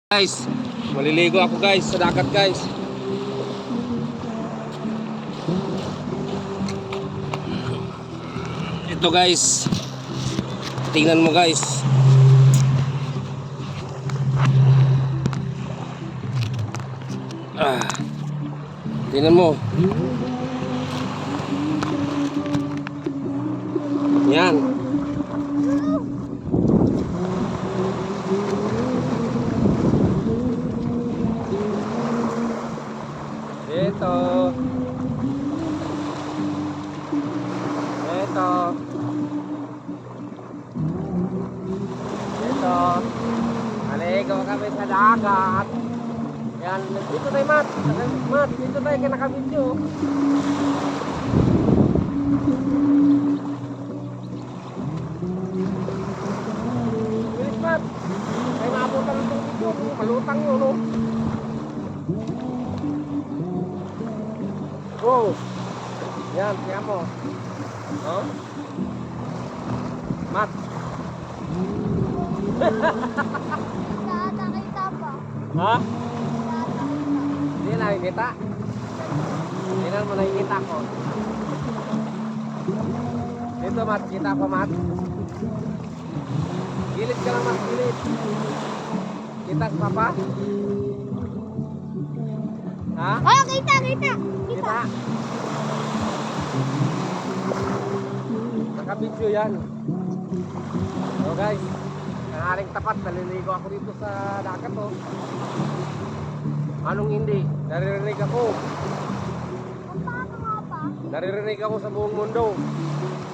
Guys, maliligo ako guys sa dagat guys. Ito guys. Tingnan mo guys. Tingnan mo. Yan. Ito. Maligo kami sa dagat. Yan, dito tayo Mat. Mat, dito tayo kaya naka-video. Bilis Mat. Kaya maabutan ng video. Palutang yun, no? Oh. Yan, siya mo. Oh. Mat. Nakakita pa. Ha? Nakakita. Hindi nakikita. Hindi mo nakikita ko. Dito Mat, kita ko Mat. Gilid ka lang Mat, gilid. Kita sa papa. Ha? Oh, kita. Kita. Naka-video yan. So guys, nangaring tapat, naliligo ako dito sa dagat oh. Anong hindi? Naririnig ako. Paano nga pa? Naririnig ako sa buong mundo.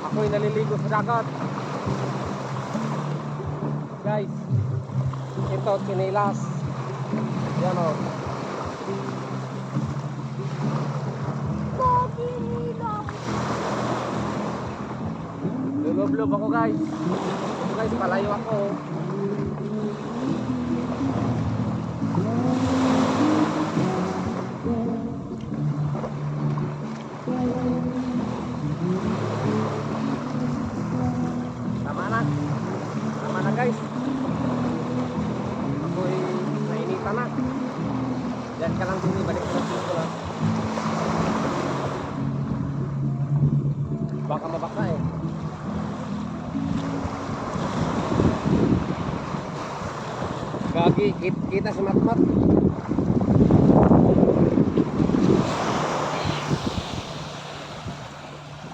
Ako'y naliligo sa dagat. Guys, ito, kinilas. Yan o. Pogi lang. Lulublob ako guys. Ito guys, palayo ako. Tama na guys. Ako'y nainitan na. Diyan ka lang din, balik ko lang dito lang. Baka mabaka eh. Gagi, kita si Matmat.